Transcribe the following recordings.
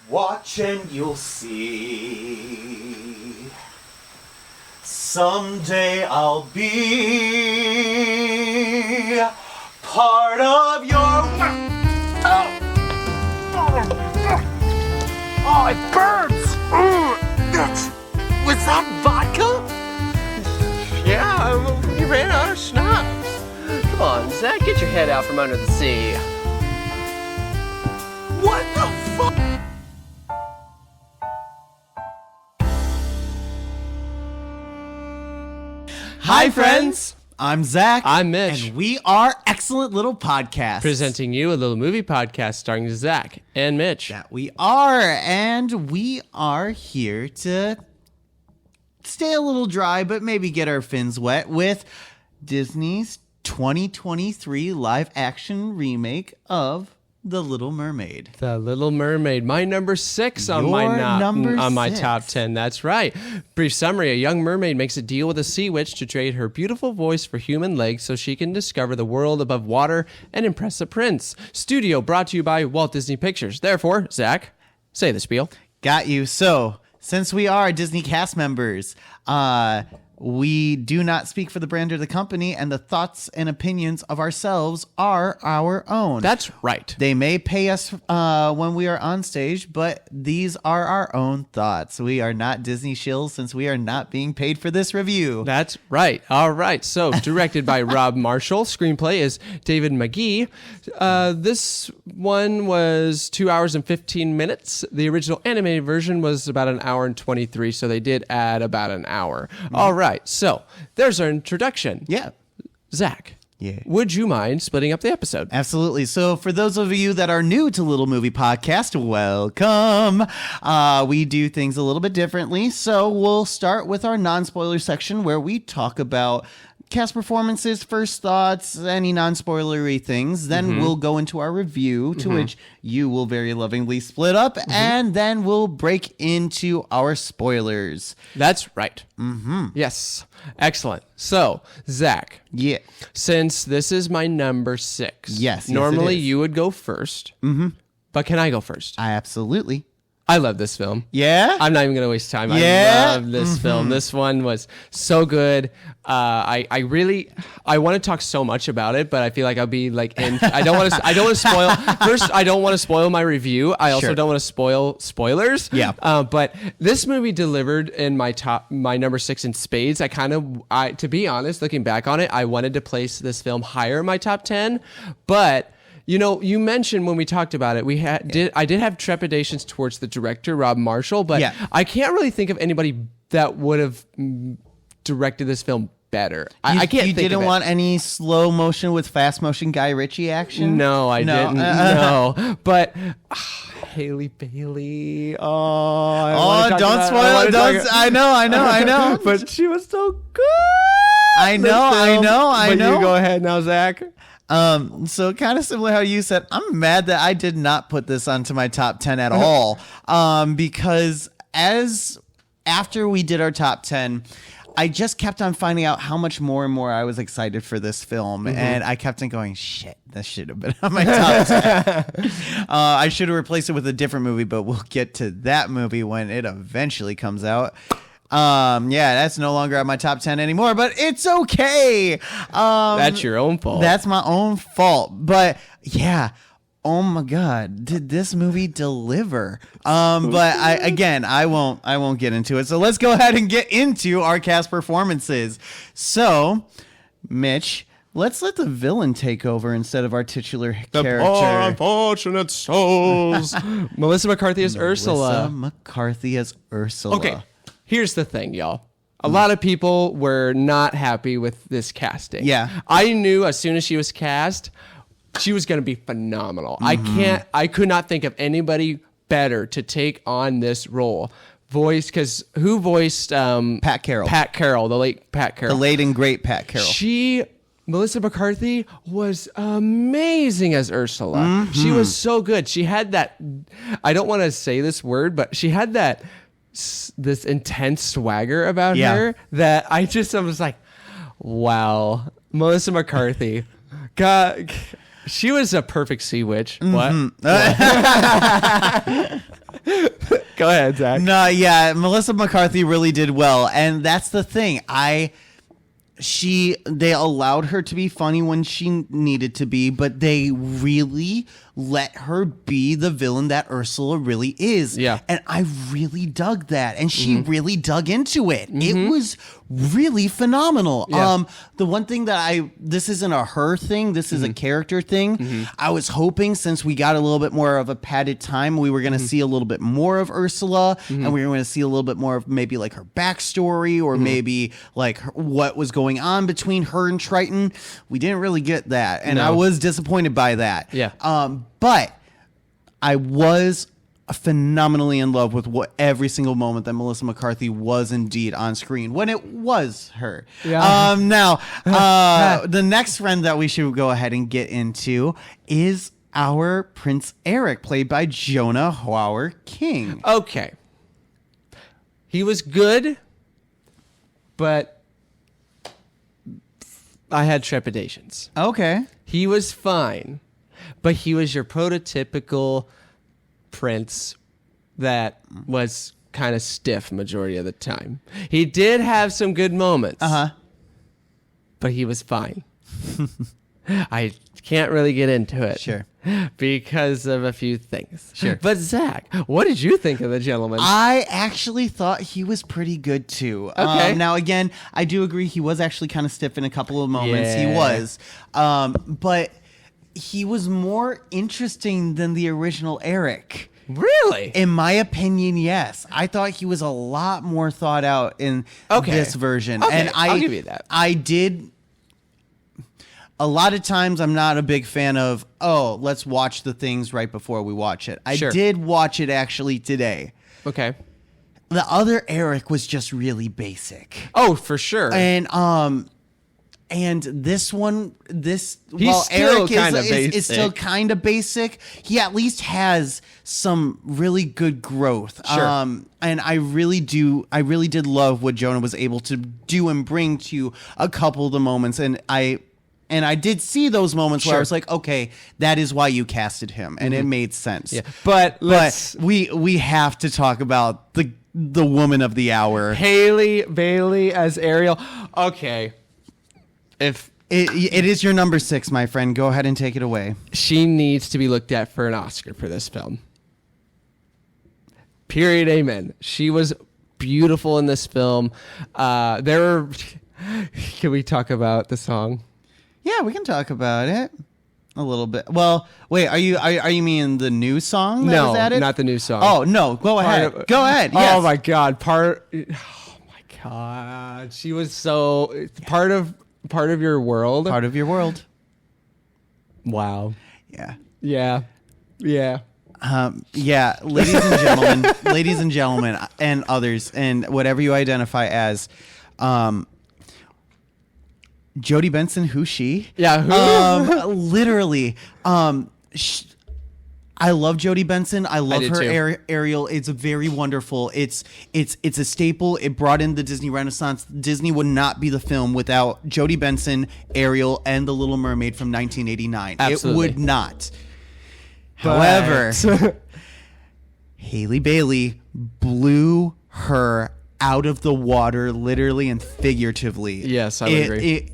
Watch and you'll see. Someday I'll be part of your... Oh, it burns! Was that vodka? Yeah, we ran out of schnapps. Come on, Zach, get your head out from under the sea. What the fuck? Hi, friends. I'm Zach. I'm Mitch. And we are Excellent Little Podcasts. Presenting you a little movie podcast starring Zach and Mitch. That we are. And we are here to stay a little dry, but maybe get our fins wet with Disney's 2023 live-action remake of The Little Mermaid. The Little Mermaid, my number 6 on my top 10. That's right. Brief summary: a young mermaid makes a deal with a sea witch to trade her beautiful voice for human legs so she can discover the world above water and impress a prince. Studio brought to you by Walt Disney Pictures. Therefore, Zach, say the spiel. Got you. So, since we are Disney cast members, we do not speak for the brand or the company, and the thoughts and opinions of ourselves are our own. That's right. They may pay us when we are on stage, but these are our own thoughts. We are not Disney shills since we are not being paid for this review. That's right. All right. So, directed by Rob Marshall. Screenplay is David McGee. This one was 2 hours and 15 minutes. The original animated version was about an hour and 23, so they did add about an hour. Mm-hmm. All right. So, there's our introduction. Yeah. Zach. Yeah. Would you mind splitting up the episode? Absolutely. So for those of you that are new to Little Movie Podcast, welcome. We do things a little bit differently. So we'll start with our non-spoiler section where we talk about cast performances, first thoughts, any non-spoilery things. Then we'll go into our review, to which you will very lovingly split up, and then we'll break into our spoilers. That's right. Yes. Excellent. So, Zach. Yeah. Since this is my number 6. Yes. Normally it is. you would go first. But can I go first? Absolutely. I love this film. Yeah? I'm not even going to waste time. Yeah? I love this film. This one was so good. I want to talk so much about it, but I feel like I'll be like I don't want to spoil. First, I don't want to spoil my review. I also don't want to spoil spoilers. Yeah. But this movie delivered in my number 6 in spades. To be honest, looking back on it, I wanted to place this film higher in my top 10, but you know, you mentioned when we talked about it, I did have trepidations towards the director, Rob Marshall, but I can't really think of anybody that would have directed this film better. I can't think of it. You didn't want any slow motion with fast motion Guy Ritchie action? No, I didn't. No. But Haley Bailey. Don't spoil it. I know. But she was so good. I know. You go ahead now, Zach. So kind of similar how you said, I'm mad that I did not put this onto my top 10 at all. Because after we did our top 10, I just kept on finding out how much more and more I was excited for this film. And I kept on going, shit, this should have been on my top 10. I should have replaced it with a different movie, but we'll get to that movie when it eventually comes out. That's no longer on my top 10 anymore, but it's okay. That's your own fault. That's my own fault. But yeah, oh my God, did this movie deliver? But I won't get into it. So let's go ahead and get into our cast performances. So, Mitch, let's let the villain take over instead of our titular character. The poor unfortunate souls. Melissa McCarthy as Ursula. Melissa McCarthy as Ursula. Okay. Here's the thing, y'all. A lot of people were not happy with this casting. Yeah. I knew as soon as she was cast, she was going to be phenomenal. I could not think of anybody better to take on this role. Because who voiced Pat Carroll. Pat Carroll, the late Pat Carroll. The late and great Pat Carroll. Melissa McCarthy was amazing as Ursula. She was so good. She had that, I don't want to say this word, but she had this intense swagger about her that I was like, wow, Melissa McCarthy. God, she was a perfect sea witch. What? Go ahead, Zach. No, yeah, Melissa McCarthy really did well, and that's the thing. They allowed her to be funny when she needed to be, but they really let her be the villain that Ursula really is. Yeah. And I really dug that. And she really dug into it. It was really phenomenal. Yeah. The one thing that this isn't a her thing, this is a character thing. I was hoping, since we got a little bit more of a padded time, we were going to see a little bit more of Ursula, and we were going to see a little bit more of maybe like her backstory, or maybe like what was going on between her and Triton. We didn't really get that, and I was disappointed by that. Yeah. But I was phenomenally in love with every single moment that Melissa McCarthy was indeed on screen when it was her. Yeah. Now, the next friend that we should go ahead and get into is our Prince Eric, played by Jonah Hauer-King. Okay. He was good, but I had trepidations. Okay. He was fine, but he was your prototypical prince that was kind of stiff majority of the time. He did have some good moments. But he was fine. I can't really get into it. Sure. Because of a few things. Sure. But Zach, what did you think of the gentleman? I actually thought he was pretty good too. Okay. Now again, I do agree he was actually kind of stiff in a couple of moments. Yeah. He was. But he was more interesting than the original Eric. Really? In my opinion, yes. I thought he was a lot more thought out in this version. Okay, And I'll give you that. I did. A lot of times I'm not a big fan of, let's watch the things right before we watch it. I did watch it actually today. Okay. The other Eric was just really basic. Oh, for sure. And this one, still Eric kinda is still basic. kind of basic, he at least has some really good growth. Sure. And I really did love what Jonah was able to do and bring to a couple of the moments. And I did see those moments where I Sure. was like, okay, that is why you casted him, and it made sense. Yeah. But we have to talk about the woman of the hour. Haley Bailey as Ariel. Okay. If It is your number 6, my friend. Go ahead and take it away. she needs to be looked at for an Oscar for this film. Period. Amen. She was beautiful in this film. Can we talk about the song? Yeah, we can talk about it a little bit. Well, wait, are you meaning the new song that No, was added? not the new song. Oh, no, go ahead. Go ahead. Oh Yes. my God. Oh my God. She was so part of your world. Part of your world. Wow. Yeah. Yeah. Yeah. Yeah, ladies and gentlemen, and others, and whatever you identify as, Jodie Benson, who's she? Yeah, who? Literally. I love Jodie Benson. I love did her too. Ariel. It's very wonderful. It's a staple. It brought in the Disney Renaissance. Disney would not be the film without Jodie Benson, Ariel, and The Little Mermaid from 1989. Absolutely. It would not. However, Haley Bailey blew her out of the water, literally and figuratively. Yes, I would agree.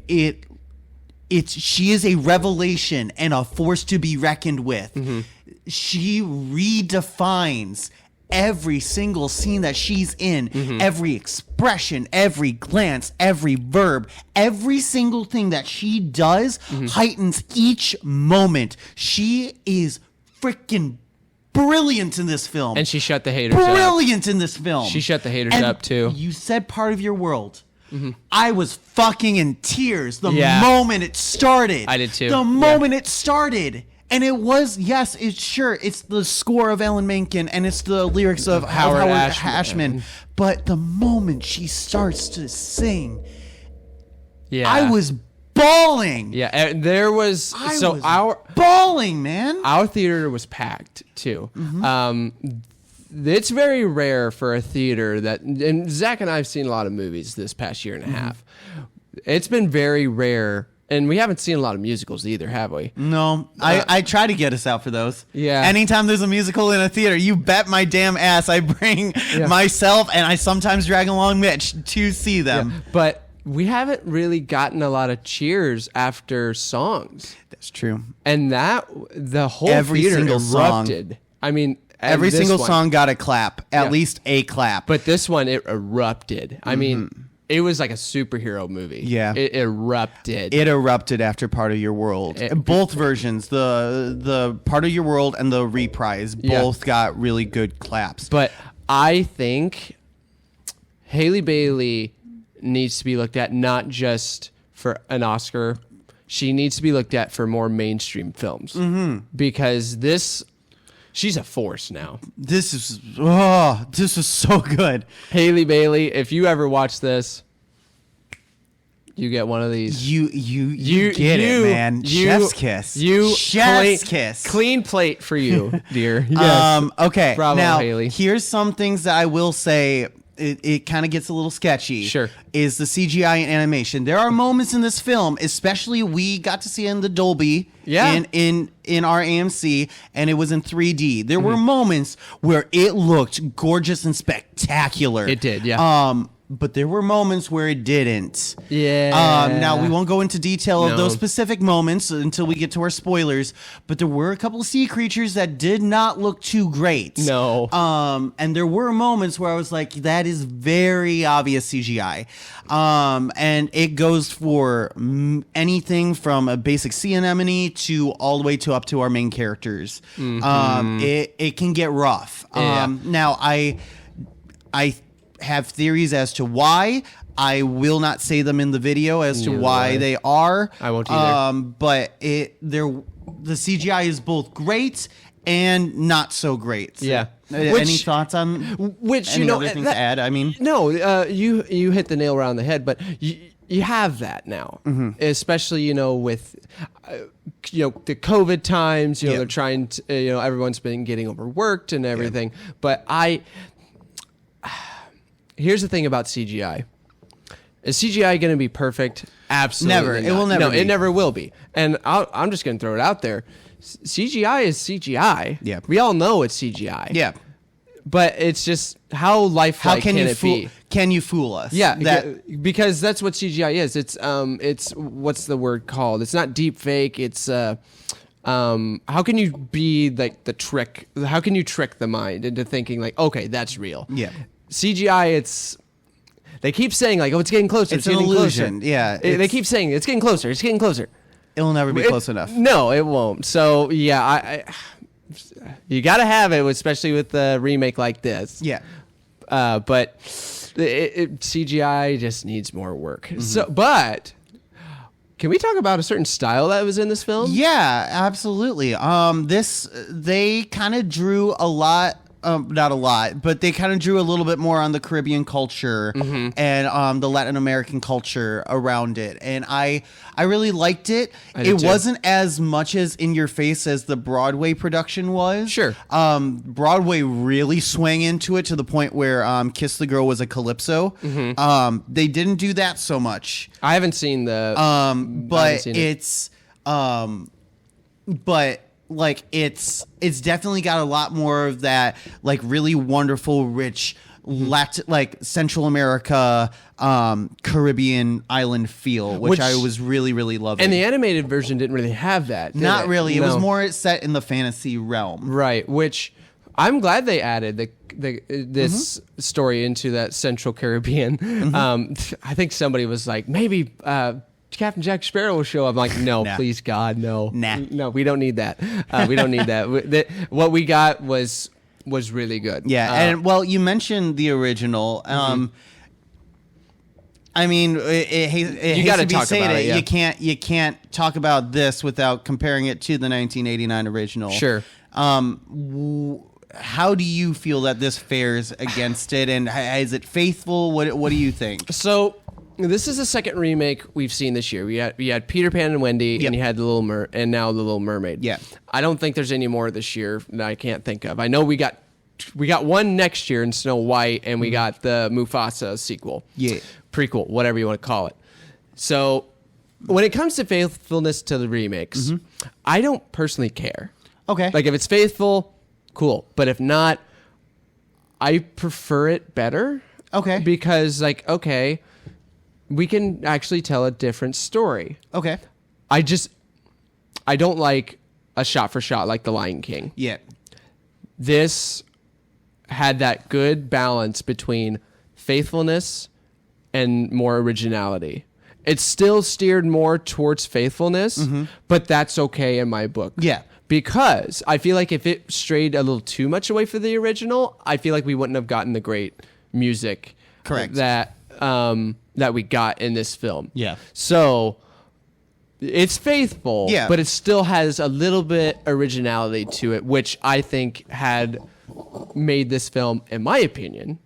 She is a revelation and a force to be reckoned with. Mm-hmm. She redefines every single scene that she's in, Mm-hmm. every expression, every glance, every verb, every single thing that she does Mm-hmm. heightens each moment. She is freaking brilliant in this film. And she shut the haters up. Brilliant in this film. She shut the haters And up, too. You said part of your world. I was fucking in tears the Yeah. moment it started. I did too. The moment it started. And it was, yes, it's the score of Alan Menken and it's the lyrics of Howard Ashman. But the moment she starts to sing, Yeah. I was bawling. Yeah, and there was bawling, man. our theater was packed too. Mm-hmm. It's very rare for a theater that, and Zach and I have seen a lot of movies this past year and a half. It's been very rare And we haven't seen a lot of musicals either, have we? No, I try to get us out for those. Yeah. Anytime there's a musical in a theater, you bet my damn ass I bring myself, and I sometimes drag along Mitch to see them. Yeah. But we haven't really gotten a lot of cheers after songs. That's true. And the whole Every theater single erupted. song. I mean, Every single one, song got a clap, at least a clap. But this one, it erupted. I mean, it was like a superhero movie. Yeah. It erupted. It erupted after Part of Your World. Both versions, the Part of Your World and the reprise, both got really good claps. But I think Halle Bailey needs to be looked at not just for an Oscar. She needs to be looked at for more mainstream films. Because she's a force now. This is so good. Halle Bailey, if you ever watch this, you get one of these. You get it, man. Chef's kiss. Chef's kiss. Clean plate for you, dear. Yes. Okay. Bravo, now, Haley. here's some things that I will say. It kind of gets a little sketchy. Sure. Is the CGI and animation. There are moments in this film, especially we got to see it in the Dolby in our AMC, and it was in 3D. There were moments where it looked gorgeous and spectacular. It did, yeah. But there were moments where it didn't. Yeah. Now, we won't go into detail of No. those specific moments until we get to our spoilers, but there were a couple of sea creatures that did not look too great. No. And there were moments where I was like, that is very obvious CGI. And it goes for anything from a basic sea anemone to all the way to up to our main characters. It can get rough. Yeah. Now, I have theories as to why. I will not say them in the video as to why they are. I won't either. But the CGI is both great and not so great. Yeah. Any thoughts on any other things to add? I mean, no. You hit the nail around the head, but you have that now, especially with the COVID times. They're trying to. Everyone's been getting overworked and everything. But here's the thing about CGI. Is CGI going to be perfect? Absolutely Never. not. It will never No, be. it never will be. And I'm just going to throw it out there. CGI is CGI. Yeah. We all know it's CGI. yeah. But it's just how lifelike can it be? Can you fool us? Yeah, because that's what CGI is. It's what's the word called? It's not deep fake. It's how can you be like the trick? How can you trick the mind into thinking like, okay, that's real? Yeah. CGI, they keep saying like, oh, it's getting closer. It's It's an getting illusion. closer. Yeah, They keep saying it's getting closer. It's getting closer. It'll never be close enough. No, it won't. So yeah, you got to have it, especially with the remake like this. Yeah. But CGI just needs more work. So, but can we talk about a certain style that was in this film? Yeah, absolutely. They kind of drew a lot. Not a lot, but they kind of drew a little bit more on the Caribbean culture and the Latin American culture around it. And I really liked it. It wasn't as much as in your face as the Broadway production was. Sure. Broadway really swang into it to the point where Kiss the Girl was a calypso. They didn't do that so much. I haven't seen the. But it's like it's definitely got a lot more of that like really wonderful rich like Central America Caribbean island feel, which I was really loving. And the animated version didn't really have that. Not really. It No. was more set in the fantasy realm. Right, which I'm glad they added this story into that Central Caribbean. I think somebody was like, maybe Captain Jack Sparrow will show up. I'm like, no, please God, no. No, we don't need that. We don't need that. What we got was really good. Yeah, and well, you mentioned the original. I mean, it you got to talk about it. Yeah. You can't talk about this without comparing it to the 1989 original. Sure. How do you feel that this fares against it, and is it faithful? What do you think? So this is the second remake we've seen this year. We had Peter Pan and Wendy, and you had and now the Little Mermaid. Yeah. I don't think there's any more this year that I can't think of. I know we got one next year in Snow White, and we got the Mufasa sequel. Yeah. Prequel, whatever you want to call it. So when it comes to faithfulness to the remakes, I don't personally care. Okay. Like if it's faithful, cool. But if not, I prefer it better. Okay. Because like, okay, we can actually tell a different story. Okay. I don't like a shot for shot like The Lion King. Yeah. This had that good balance between faithfulness and more originality. It still steered more towards faithfulness, but that's okay in my book. Yeah. Because I feel like if it strayed a little too much away from the original, I feel like we wouldn't have gotten the great music Correct. that we got in this film. Yeah. So it's faithful, Yeah. but it still has a little bit originality to it, which I think had made this film, in my opinion,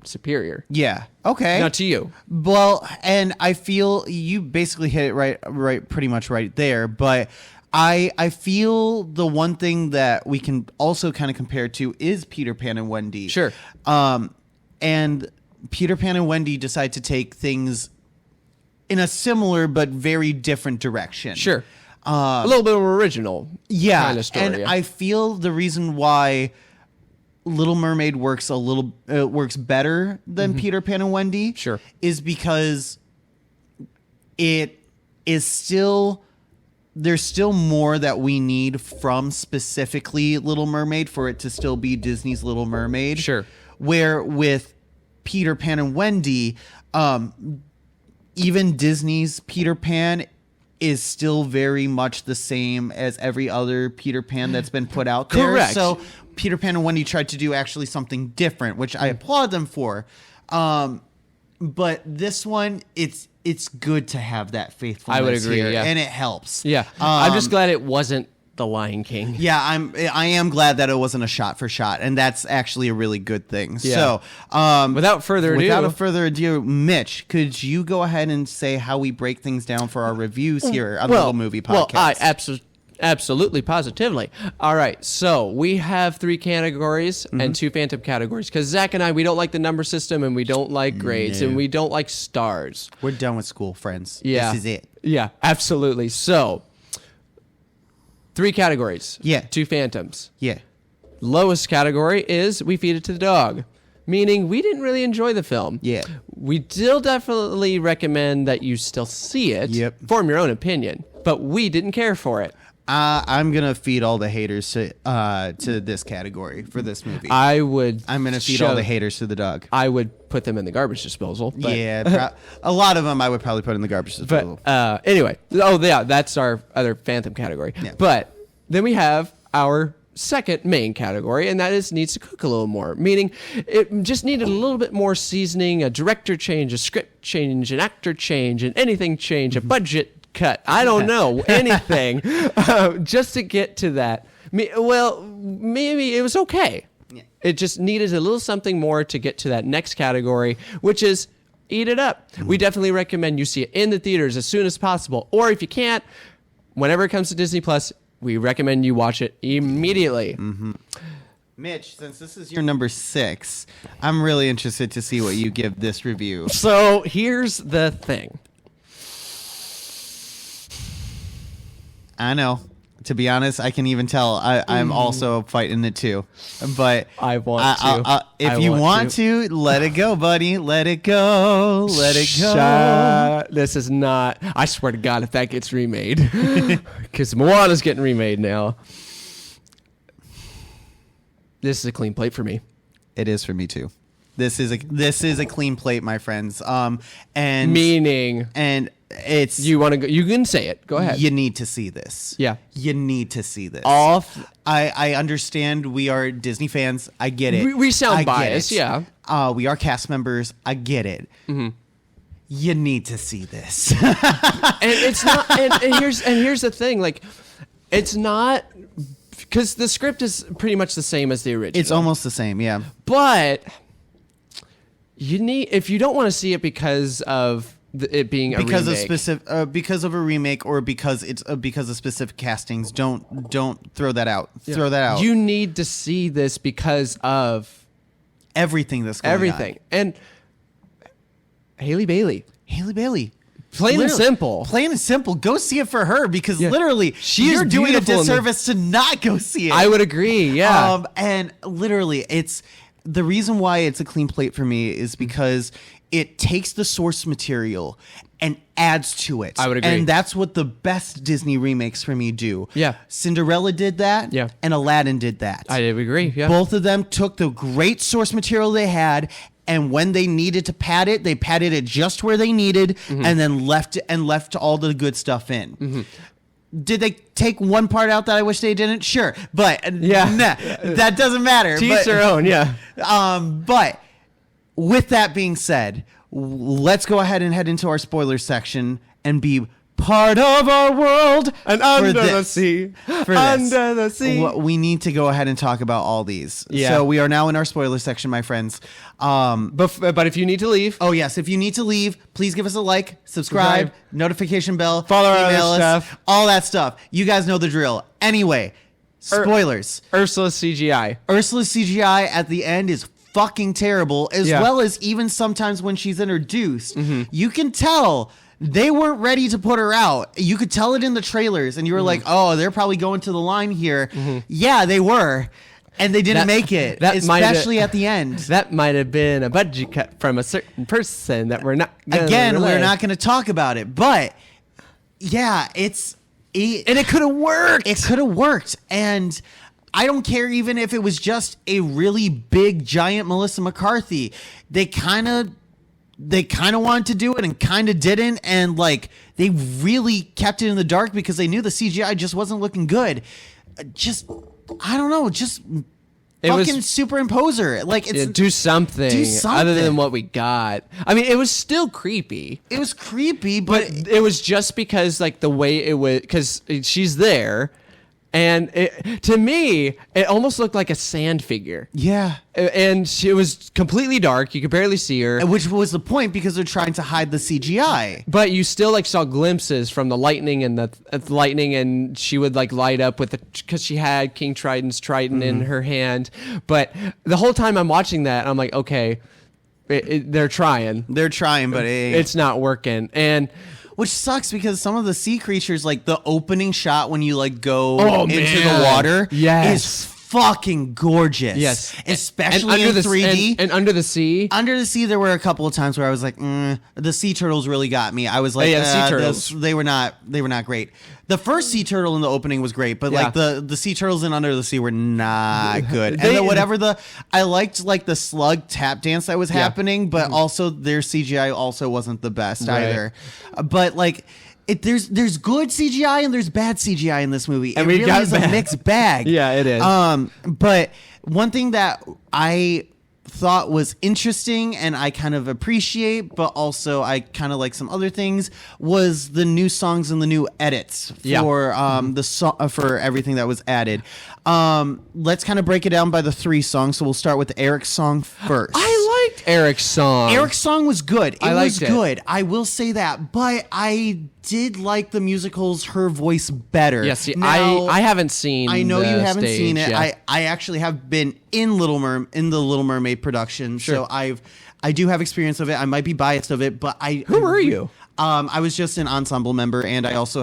superior. Yeah. Okay. Now to you. Well, and I feel you basically hit it right, pretty much right there. But I feel the one thing that we can also kind of compare to is Peter Pan and Wendy. Sure. And Peter Pan and Wendy decide to take things in a similar but very different direction. Sure. A little bit more original kind of story. And I feel the reason why Little Mermaid works works better than Peter Pan and Wendy Sure. is because it is still there's still more that we need from specifically Little Mermaid for it to still be Disney's Little Mermaid. Sure. Where with Peter Pan and Wendy, even Disney's Peter Pan is still very much the same as every other Peter Pan that's been put out there. Correct. So Peter Pan and Wendy tried to do actually something different, which I applaud them for. But this one, it's good to have that faithfulness. I would agree, here, yeah. and it helps. Yeah. I'm just glad it wasn't The Lion King. Yeah, I am glad that it wasn't a shot for shot, and that's actually a really good thing. Yeah. So, Without further ado, Mitch, could you go ahead and say how we break things down for our reviews here on the Little Movie Podcast? Well, I absolutely, positively. All right, so we have 3 categories and 2 phantom categories because Zach and I, we don't like the number system and we don't like grades and we don't like stars. We're done with school, friends. Yeah. This is it. Yeah, absolutely. So 3 categories. Yeah. 2 phantoms. Yeah. Lowest category is We Feed It to the Dog, meaning we didn't really enjoy the film. Yeah. We still definitely recommend that you still see it. Yep. Form your own opinion, but we didn't care for it. I'm gonna feed all the haters to this category for this movie. I'm gonna feed all the haters to the dog. I would put them in the garbage disposal. But, Yeah, a lot of them I would probably put in the garbage disposal. But anyway, that's our other phantom category. Yeah. But then we have our second main category, and that is needs to cook a little more, meaning it just needed a little bit more seasoning, a director change, a script change, an actor change, and anything change, a budget cut. I don't know, anything, just to get to that. Well, maybe it was okay. Yeah. It just needed a little something more to get to that next category, which is eat it up. We definitely recommend you see it in the theaters as soon as possible. Or if you can't, whenever it comes to Disney Plus, we recommend you watch it immediately. Mitch, since this is your number 6, I'm really interested to see what you give this review. So here's the thing. I know. To be honest, I can even tell. I'm also fighting it too. But I want to. If you want to, let it go, buddy. Let it go. Let it go. This is not. I swear to God, if that gets remade, because Moana's getting remade now. This is a clean plate for me. It is for me too. This is a clean plate, my friends. And meaning, and it's you want to go. You can say it. Go ahead. You need to see this. Yeah, you need to see this. I understand. We are Disney fans. I get it. We sound biased. Yeah. We are cast members. I get it. Mm-hmm. You need to see this. And it's not. And here's the thing. Like, it's not. Because the script is pretty much the same as the original. It's almost the same, yeah. But you need, if you don't want to see it because of it being a remake. Because of a remake or because it's because of specific castings, don't throw that out. Yeah. Throw that out. You need to see this because of everything that's going on. And Haley Bailey. Plain and simple. Plain and simple. Go see it for her because literally you're doing a disservice to not go see it. I would agree. Yeah. And literally, it's the reason why it's a clean plate for me is because it takes the source material and adds to it. I would agree. And that's what the best Disney remakes for me do. Yeah. Cinderella did that. Yeah. And Aladdin did that. I agree. Yeah. Both of them took the great source material they had, and when they needed to pad it, they padded it just where they needed, and then left all the good stuff in. Did they take one part out that I wish they didn't? Sure, but that doesn't matter. To each their own. Yeah. But with that being said, let's go ahead and head into our spoiler section and be part of our world and under the sea. Under the sea. We need to go ahead and talk about all these. Yeah. So we are now in our spoiler section, my friends. But if you need to leave. Oh, yes. If you need to leave, please give us a like, subscribe, notification bell, follow our email other us, stuff. all that stuff. You guys know the drill. Anyway, spoilers. Ursula's CGI. Ursula's CGI at the end is fucking terrible, as well as even sometimes when she's introduced. You can tell they weren't ready to put her out. You could tell it in the trailers, and you were like, oh, they're probably going to the line here. Yeah, they were. And they didn't make it, especially at the end. That might have been a budget cut from a certain person that we're not gonna we're not going to talk about it. But, yeah, and it could have worked. It could have worked. And I don't care even if it was just a really big, giant Melissa McCarthy. They kind of wanted to do it and kind of didn't. And, like, they really kept it in the dark because they knew the CGI just wasn't looking good. I don't know. Fucking superimpose her. Like, do something other than what we got. I mean, it was still creepy. It was creepy, but it was just because, like, the way it was, because she's there. And to me, it almost looked like a sand figure. Yeah. And it was completely dark. You could barely see her. Which was the point because they're trying to hide the CGI. But you still, like, saw glimpses from the lightning and the lightning, and she would, like, light up with because she had King Triton's trident in her hand. But the whole time I'm watching that, I'm like, okay, they're trying. They're trying, but it's not working. And which sucks because some of the sea creatures, like the opening shot when you like go into the water, is fucking gorgeous. Yes, especially in 3D. And under the sea. Under the sea, there were a couple of times where I was like, the sea turtles really got me. I was like, sea turtles. They were not great. The first sea turtle in the opening was great, but like the sea turtles in Under the Sea were not good. I liked like the slug tap dance that was happening, but also their CGI also wasn't the best either. But like, there's good CGI and there's bad CGI in this movie. And it really is a mixed bag. Yeah, it is. But one thing that I thought was interesting and I kind of appreciate, but also I kind of like some other things, was the new songs and the new edits for for everything that was added. Let's kind of break it down by the 3 songs. So we'll start with Eric's song first. I liked Eric's song. Eric's song was good. It was good. It. I will say that, but I did like the musicals Her Voice better. Yes, I haven't seen. I know you haven't stage, seen it. Yeah. I actually have been in the Little Mermaid production, so I do have experience of it. I might be biased of it, but Who were you? I was just an ensemble member, and I was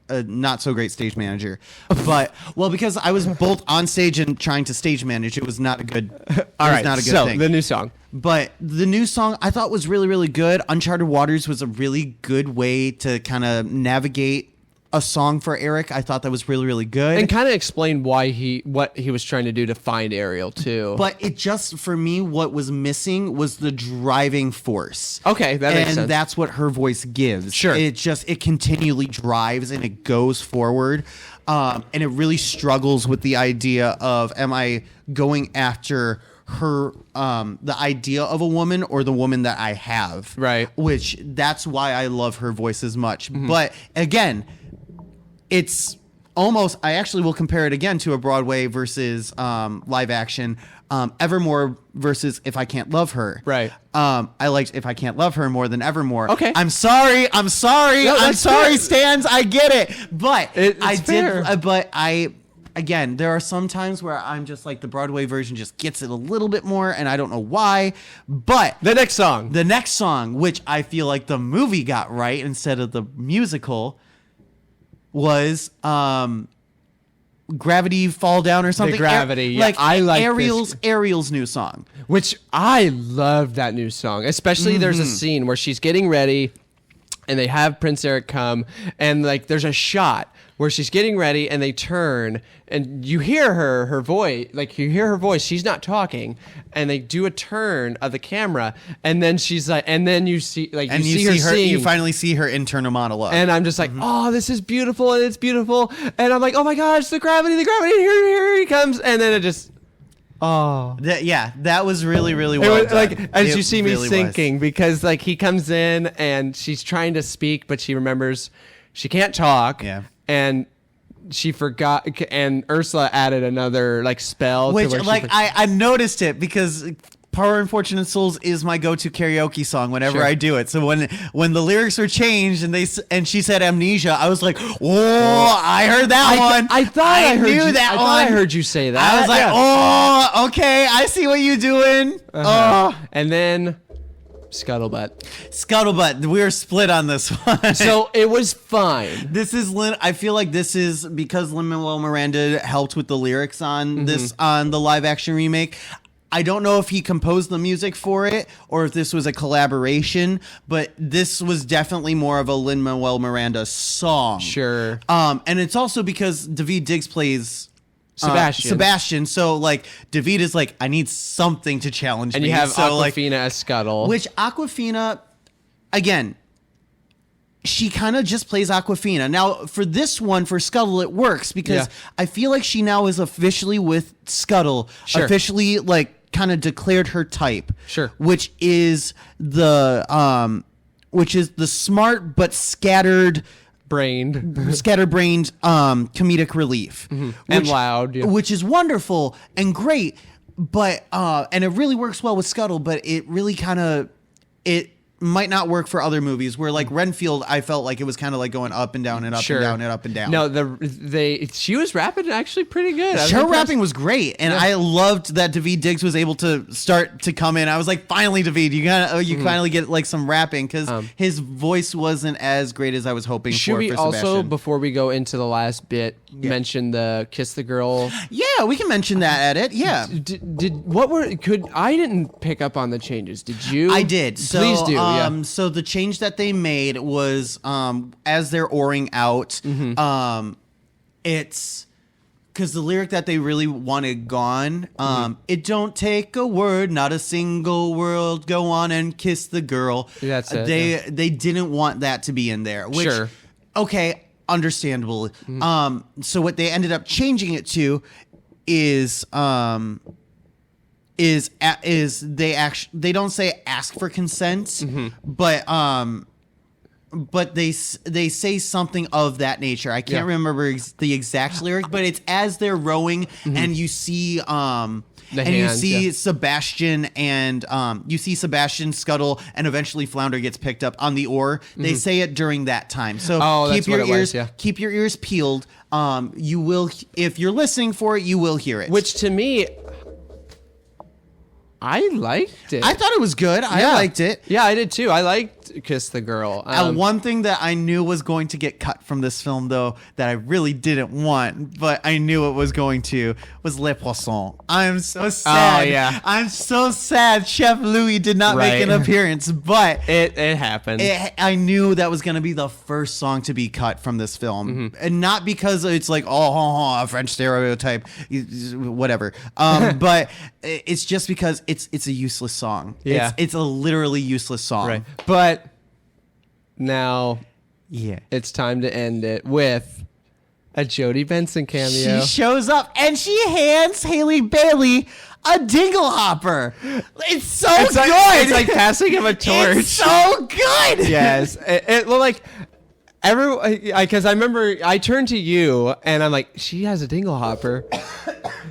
a not so great stage manager, but because I was both on stage and trying to stage manage, it was not a good. Thing. The new song. But the new song I thought was really, really good. Uncharted Waters was a really good way to kind of navigate a song for Eric. I thought that was really, really good. And kind of explain what he was trying to do to find Ariel too. But it just, for me, what was missing was the driving force. Okay, that makes sense. And that's what Her Voice gives. Sure. It continually drives and it goes forward. And it really struggles with the idea of, am I going after her, the idea of a woman or the woman that I have? Right. Which, that's why I love Her Voice as much. Mm-hmm. But again, it's almost, I actually will compare it again to a Broadway versus live action. Evermore versus If I Can't Love Her. Right. I liked If I Can't Love Her more than Evermore. Okay. I'm sorry. No, I'm sorry, fair. Stans. I get it. But it's fair. but I again, there are some times where I'm just like the Broadway version just gets it a little bit more, and I don't know why. But The next song, which I feel like the movie got right instead of the musical, was Gravity Fall Down or something. Gravity, yeah. I like Ariel's new song. which I love that new song. Especially there's a scene where she's getting ready and they have Prince Eric come, and like there's a shot where she's getting ready and they turn and you hear her voice, like you hear her voice, she's not talking, and they do a turn of the camera, and then she's like, and then you see like And you see her sing. you finally see her internal monologue. And I'm just like, oh, this is beautiful, and it's beautiful. And I'm like, oh my gosh, the gravity, here he comes. And then it just, oh. That was really, really well done. Like, as It you see me really sinking, because like he comes in and she's trying to speak, but she remembers she can't talk. Yeah. And she forgot, and Ursula added another like spell. Which, to where like, I noticed it because Power Unfortunate Souls is my go-to karaoke song whenever Sure. I do it. So when the lyrics were changed and she said amnesia, I was like, "Whoa, I heard that one." I thought I heard knew you, that I one. thought I heard you say that. I was like, Yeah. "Oh, okay, I see what you're doing." And then Scuttlebutt. Scuttlebutt. We were split on this one. So it was fine. This is I feel like this is because Lin-Manuel Miranda helped with the lyrics on this on the live action remake. I don't know if he composed the music for it or if this was a collaboration, but this was definitely more of a Lin-Manuel Miranda song. Sure. And it's also because Daveed Diggs plays Sebastian. So like Daveed is like, I need something to challenge And me. you have so, Awkwafina as Scuttle. Which Awkwafina, again, she kind of just plays Awkwafina. Now, for this one, for Scuttle, it works because I feel like she now is officially with Scuttle, Sure. officially like kind of declared her type. Sure. Which is the smart but scatterbrained comedic relief. And loud, yeah. Which is wonderful and great, but and it really works well with Scuttle, but it really it might not work for other movies where like Renfield, I felt like it was kind of like going up and down and up and down and up and down. No, she was rapping actually pretty good. Her rapping was great, and I loved that Daveed Diggs was able to start to come in. I was like, finally, Daveed, you finally get like some rapping because his voice wasn't as great as I was hoping. Should we for also, Sebastian. before we go into the last bit, mention the Kiss the Girl? Yeah, we can mention that at it. Yeah, I didn't pick up on the changes. Did you? I did. So, please do. So the change that they made was as they're oaring out, it's because the lyric that they really wanted gone, it don't take a word, not a single word, go on and kiss the girl. That's it. They didn't want that to be in there. Which, Sure. Okay, understandable. So what they ended up changing it to is they don't say ask for consent, but they say something of that nature. I can't remember the exact lyric, but it's as they're rowing and you see Sebastian and you see Sebastian scuttle and eventually Flounder gets picked up on the oar. They say it during that time. So keep your ears peeled. You will, if you're listening for it, you will hear it. Which to me, I liked it. I thought it was good. I liked it. Yeah, I did too. I liked Kiss the Girl. One thing that I knew was going to get cut from this film, though, that I really didn't want, but I knew it was going to, was Le Poisson. I'm so sad. Oh, yeah. I'm so sad Chef Louis did not make an appearance, but it happened. I knew that was going to be the first song to be cut from this film. And not because it's like, a French stereotype, whatever. But it's just because it's a useless song. Yeah. It's a literally useless song. Right. But now it's time to end it with a Jodie Benson cameo. She shows up and she hands Haley Bailey a dingle hopper. It's so good. It's like passing him a torch. It's so good. Yes. Well, like everyone, because I remember I turned to you and I'm like, she has a dingle hopper.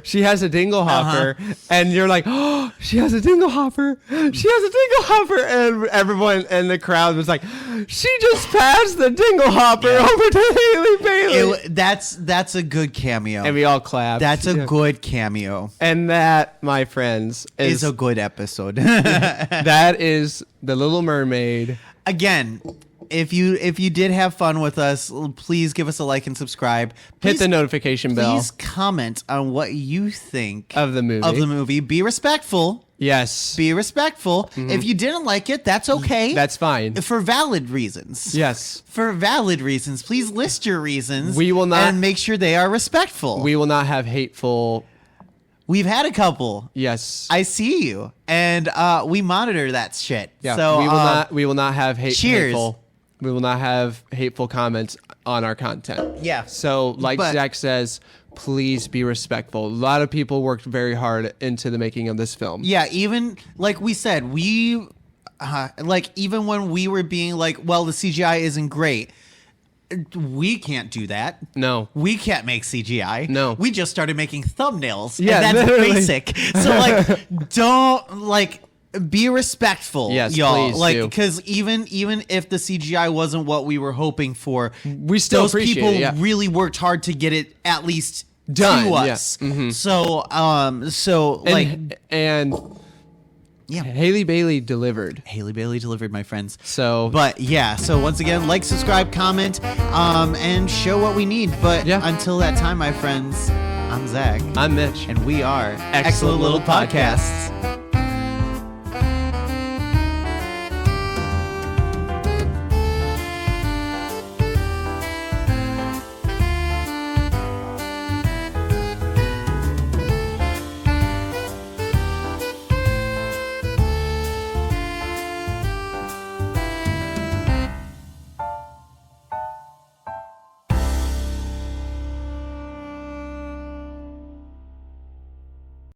she has a dingle hopper, and you're like, oh, she has a dingle hopper. She has a dingle hopper, and everyone in the crowd was like, she just passed the dingle hopper over to Haley Bailey. That's a good cameo. And we all clapped. That's a good cameo. And that, my friends, is a good episode. That is The Little Mermaid. Again, if you did have fun with us, please give us a like and subscribe. Please, hit the notification bell. Please comment on what you think of the movie. Be respectful. Yes. Be respectful. Mm-hmm. If you didn't like it, that's okay. That's fine. For valid reasons. Yes. For valid reasons. Please list your reasons. We will not. And make sure they are respectful. We will not have hateful. We've had a couple. Yes. I see you. And we monitor that shit. Yeah. So we will not have cheers. hateful. We will not have hateful comments on our content. Yeah. So, Zach says, please be respectful. A lot of people worked very hard into the making of this film. Yeah, even like we said, even when we were being like, well, the CGI isn't great. We can't do that. No. We can't make CGI. No. We just started making thumbnails. Yeah, and that's literally. basic. So don't be respectful, yes, y'all. Please do. Because even if the CGI wasn't what we were hoping for, we still those appreciate people it, yeah. really worked hard to get it at least done to us. Yeah. Mm-hmm. And yeah, Haley Bailey delivered. Haley Bailey delivered, my friends. So once again, like, subscribe, comment, and show what we need. But until that time, my friends, I'm Zach. I'm Mitch. And we are Excellent Little Podcasts.